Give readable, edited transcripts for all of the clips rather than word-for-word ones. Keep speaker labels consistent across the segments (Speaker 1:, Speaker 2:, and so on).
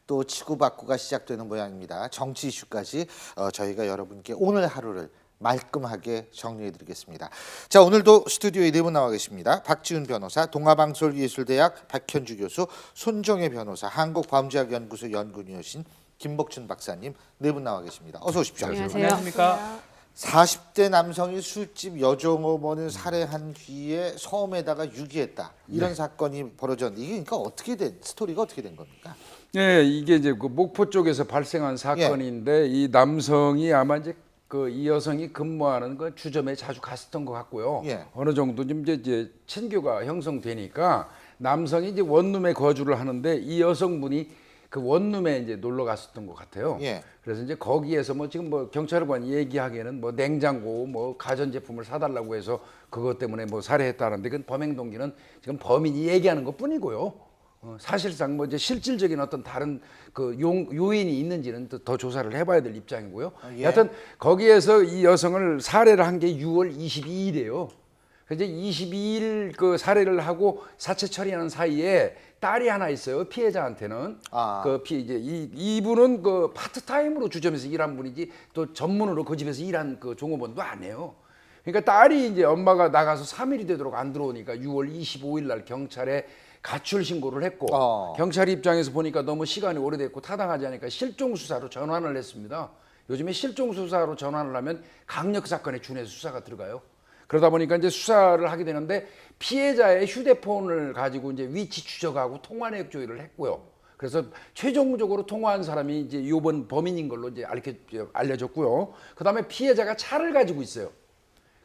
Speaker 1: 또 치고받고가 시작되는 모양입니다. 정치 이슈까지 저희가 여러분께 오늘 하루를 말끔하게 정리해드리겠습니다. 자, 오늘도 스튜디오에 네 분 나와 계십니다. 박지훈 변호사, 동아방송예술대학 박현주 교수, 손정혜 변호사, 한국범죄학연구소 연구위원이신 김복춘 박사님 네 분 나와 계십니다. 어서 오십시오.
Speaker 2: 안녕하십니까.
Speaker 1: 40대 남성이 술집 여종업원을 살해한 뒤에 섬에다가 유기했다. 이런 사건이 벌어졌는데 이게 그러니까 어떻게 된 스토리가 어떻게 된 겁니까?
Speaker 2: 네, 이게 이제 그 목포 쪽에서 발생한 사건인데 이 남성이 아마 이제 그 이 여성이 근무하는 그 주점에 자주 갔었던 것 같고요. 어느 정도 좀 이제 친교가 형성되니까 남성이 이제 원룸에 거주를 하는데 이 여성분이 그 원룸에 이제 놀러 갔었던 것 같아요. 그래서 이제 거기에서 뭐 지금 뭐 경찰관이 얘기하기에는 뭐 냉장고 뭐 가전제품을 사달라고 해서 그것 때문에 뭐 살해했다는데 그건 범행 동기는 지금 범인이 얘기하는 것 뿐이고요. 사실상 뭐 이제 실질적인 어떤 다른 그 요인이 있는지는 더 조사를 해봐야 될 입장이고요. 여하튼 거기에서 이 여성을 살해를 한 게 6월 22일이에요. 이제 22일 그 살해를 하고 사체 처리하는 사이에 딸이 하나 있어요. 피해자한테는 이제 이분은 그 파트타임으로 주점에서 일한 분이지 또 전문으로 그 집에서 일한 그 종업원도 아니에요. 그러니까 딸이 이제 엄마가 나가서 3일이 되도록 안 들어오니까 6월 25일 날 경찰에 가출 신고를 했고 경찰 입장에서 보니까 너무 시간이 오래됐고 타당하지 않으니까 실종 수사로 전환을 했습니다. 요즘에 실종 수사로 전환을 하면 강력 사건에 준해서 수사가 들어가요. 그러다 보니까 이제 수사를 하게 되는데 피해자의 휴대폰을 가지고 이제 위치 추적하고 통화 내역 조회를 했고요. 그래서 최종적으로 통화한 사람이 이제 이번 범인인 걸로 이제 알려졌고요. 그다음에 피해자가 차를 가지고 있어요.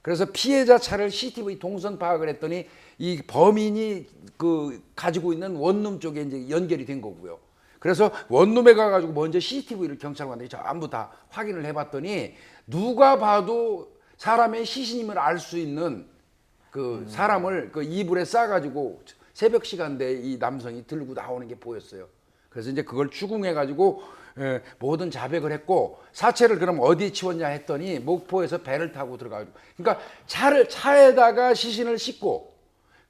Speaker 2: 그래서 피해자 차를 CCTV 동선 파악을 했더니 이 범인이 그 가지고 있는 원룸 쪽에 이제 연결이 된 거고요. 그래서 원룸에 가가지고 먼저 CCTV를 경찰관들이 전부 다 확인을 해봤더니 누가 봐도 사람의 시신임을 알 수 있는 그 사람을 그 이불에 싸가지고 새벽 시간대에 이 남성이 들고 나오는 게 보였어요. 그래서 이제 그걸 추궁해가지고 모든 자백을 했고 사체를 그럼 어디에 치웠냐 했더니 목포에서 배를 타고 들어가고 그러니까 차에다가 시신을 싣고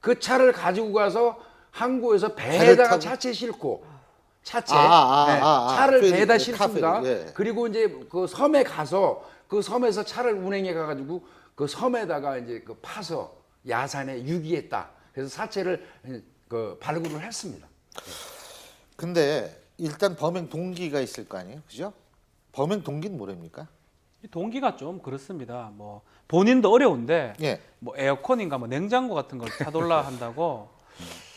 Speaker 2: 그 차를 가지고 가서 항구에서 배에다가 차체 싣고 차를 배에다 싣습니다. 그리고 이제 그 섬에 가서 그 섬에서 차를 운행해 가가지고 그 섬에다가 이제 그 파서 야산에 유기했다. 그래서 사체를 그 발굴을 했습니다.
Speaker 1: 근데 일단 범행 동기가 있을 거 아니에요, 그죠? 범행 동기는 뭐랍니까?
Speaker 3: 동기가 좀 그렇습니다. 뭐 본인도 어려운데
Speaker 1: 예.
Speaker 3: 뭐 에어컨인가 뭐 냉장고 같은 걸 사돌라 한다고.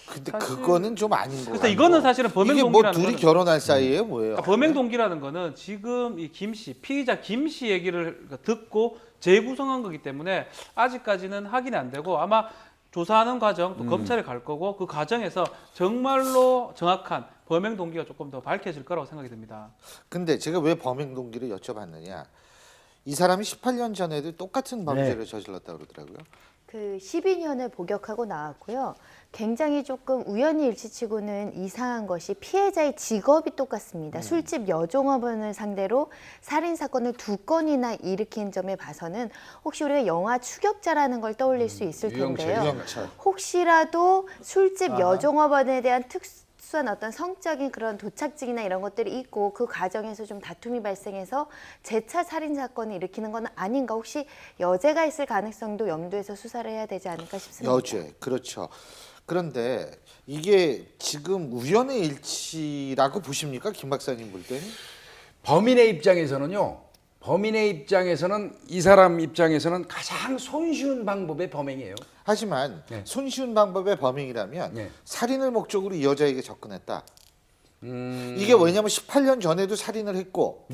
Speaker 1: 근데
Speaker 3: 사실-
Speaker 1: 그거는 좀 아닌 거 같아요.
Speaker 3: 그래서 이거는 사실은 범행
Speaker 1: 이게 뭐
Speaker 3: 동기라는
Speaker 1: 둘이
Speaker 3: 거는-
Speaker 1: 결혼할 사이에 뭐예요?
Speaker 3: 그러니까 범행 동기라는 거는 지금 이 김 씨, 피의자 김 씨 얘기를 듣고 재구성한 거기 때문에 아직까지는 확인이 안 되고 아마 조사하는 과정 또 검찰에 갈 거고 그 과정에서 정말로 정확한 범행 동기가 조금 더 밝혀질 거라고 생각이 듭니다.
Speaker 1: 근데 제가 왜 범행 동기를 여쭤봤느냐? 이 사람이 18년 전에도 똑같은 범죄를 저질렀다고 그러더라고요.
Speaker 4: 그 12년을 복역하고 나왔고요. 굉장히 조금 우연히 일치치고는 이상한 것이 피해자의 직업이 똑같습니다. 술집 여종업원을 상대로 살인 사건을 2건이나 일으킨 점에 봐서는 혹시 우리가 영화 추격자라는 걸 떠올릴 수 있을 텐데요.
Speaker 1: 유영철.
Speaker 4: 혹시라도 술집 여종업원에 대한 특수한 어떤 성적인 그런 도착증이나 이런 것들이 있고 그 과정에서 좀 다툼이 발생해서 재차 살인 사건을 일으키는 건 아닌가, 혹시 여죄가 있을 가능성도 염두에서 수사를 해야 되지 않을까 싶습니다.
Speaker 1: 여죄, 그렇죠. 그런데 이게 지금 우연의 일치라고 보십니까, 김 박사님 볼 때는?
Speaker 2: 범인의 입장에서는 이 사람 입장에서는 가장 손쉬운 방법의 범행이에요.
Speaker 1: 하지만 손쉬운 방법의 범행이라면 살인을 목적으로 이 여자에게 접근했다. 이게 왜냐하면 18년 전에도 살인을 했고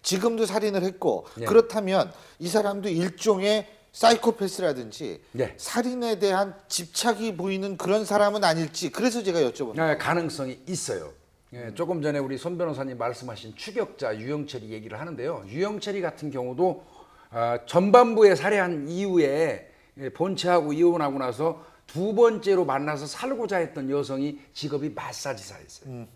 Speaker 1: 지금도 살인을 했고 그렇다면 이 사람도 일종의 사이코패스라든지 살인에 대한 집착이 보이는 그런 사람은 아닐지, 그래서 제가 여쭤봅니다.
Speaker 2: 가능성이 있어요. 조금 전에 우리 손 변호사님 말씀하신 추격자 유영철이 얘기를 하는데요. 유영철이 같은 경우도 전반부에 살해한 이후에 본체하고 이혼하고 나서 두 번째로 만나서 살고자 했던 여성이 직업이 마사지사였어요.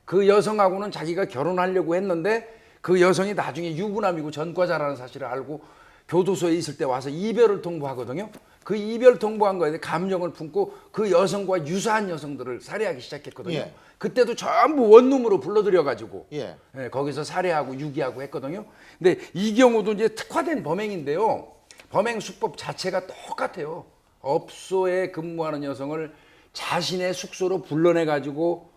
Speaker 2: 그 여성하고는 자기가 결혼하려고 했는데 그 여성이 나중에 유부남이고 전과자라는 사실을 알고 교도소에 있을 때 와서 이별을 통보하거든요. 그 이별 통보한 거에 대해 감정을 품고 그 여성과 유사한 여성들을 살해하기 시작했거든요.
Speaker 1: 예.
Speaker 2: 그때도 전부 원룸으로 불러들여가지고
Speaker 1: 예.
Speaker 2: 거기서 살해하고 유기하고 했거든요. 근데 이 경우도 이제 특화된 범행인데요. 범행 수법 자체가 똑같아요. 업소에 근무하는 여성을 자신의 숙소로 불러내가지고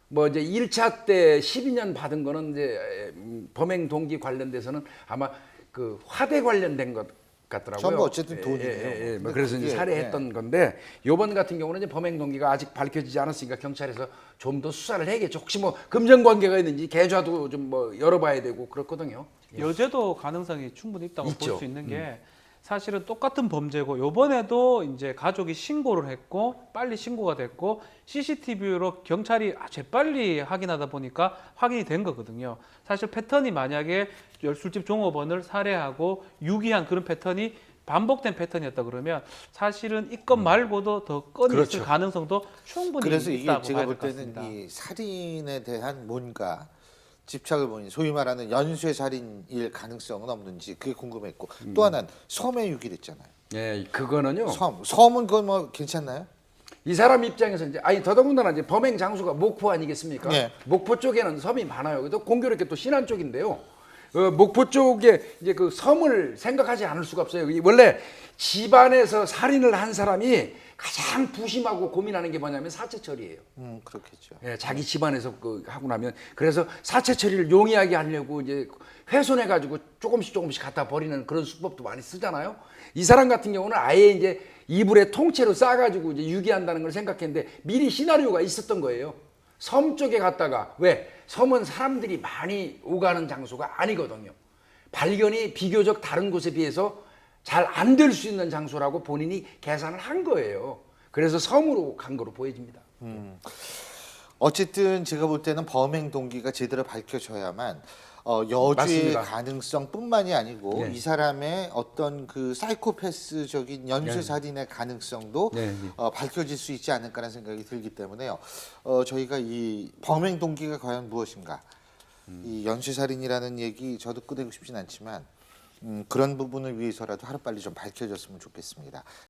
Speaker 2: 뭐 이제 1차 때 12년 받은 거는 이제 범행 동기 관련돼서는 아마 그 화대 관련된 것 같더라고요.
Speaker 1: 전부 어쨌든 돈이에요.
Speaker 2: 뭐 그래서 이제 살해했던 건데 이번 같은 경우는 이제 범행 동기가 아직 밝혀지지 않았으니까 경찰에서 좀 더 수사를 해야겠죠. 혹시 뭐 금전 관계가 있는지 계좌도 좀 뭐 열어봐야 되고 그렇거든요.
Speaker 3: 여죄도 가능성이 충분히 있다고 볼
Speaker 2: 있죠.
Speaker 3: 수 있는 게 사실은 똑같은 범죄고 이번에도 이제 가족이 신고를 했고 빨리 신고가 됐고 CCTV로 경찰이 재빨리 확인하다 보니까 확인이 된 거거든요. 사실 패턴이 만약에 술집 종업원을 살해하고 유기한 그런 패턴이 반복된 패턴이었다 그러면 사실은 이 건 말고도 더 건이
Speaker 2: 그렇죠.
Speaker 3: 있을 가능성도 충분히
Speaker 1: 그래서 이게
Speaker 3: 있다고
Speaker 1: 제가
Speaker 3: 봐야
Speaker 1: 볼
Speaker 3: 될 것
Speaker 1: 때는
Speaker 3: 같습니다.
Speaker 1: 이 살인에 대한 뭔가 집착을 보니 소위 말하는 연쇄 살인일 가능성은 없는지 그게 궁금했고 또 하나는 섬에 유기됐잖아요.
Speaker 2: 예, 그거는요.
Speaker 1: 섬은 그건 뭐 괜찮나요?
Speaker 2: 이 사람 입장에서 이제 아니 더더군다나 이제 범행 장소가 목포 아니겠습니까?
Speaker 1: 네.
Speaker 2: 목포 쪽에는 섬이 많아요. 그래도 공교롭게 또 신안 쪽인데요. 목포 쪽에 이제 그 섬을 생각하지 않을 수가 없어요. 원래 집안에서 살인을 한 사람이 가장 부심하고 고민하는 게 뭐냐면 사체 처리예요.
Speaker 1: 그렇겠죠.
Speaker 2: 예, 자기 집안에서 그 하고 나면 그래서 사체 처리를 용이하게 하려고 이제 훼손해 가지고 조금씩 갖다 버리는 그런 수법도 많이 쓰잖아요. 이 사람 같은 경우는 아예 이제 이불에 통째로 싸가지고 이제 유기한다는 걸 생각했는데 미리 시나리오가 있었던 거예요. 섬 쪽에 갔다가 왜 섬은 사람들이 많이 오가는 장소가 아니거든요. 발견이 비교적 다른 곳에 비해서 잘 안 될 수 있는 장소라고 본인이 계산을 한 거예요. 그래서 섬으로 간 거로 보여집니다.
Speaker 1: 어쨌든 제가 볼 때는 범행 동기가 제대로 밝혀져야만 여죄의
Speaker 2: 맞습니다.
Speaker 1: 가능성뿐만이 아니고
Speaker 2: 네.
Speaker 1: 이 사람의 어떤 그 사이코패스적인 연쇄 살인의 가능성도
Speaker 2: 네.
Speaker 1: 밝혀질 수 있지 않을까라는 생각이 들기 때문에요. 저희가 이 범행 동기가 과연 무엇인가? 이 연쇄 살인이라는 얘기 저도 꺼내고 싶진 않지만 그런 부분을 위해서라도 하루빨리 좀 밝혀졌으면 좋겠습니다.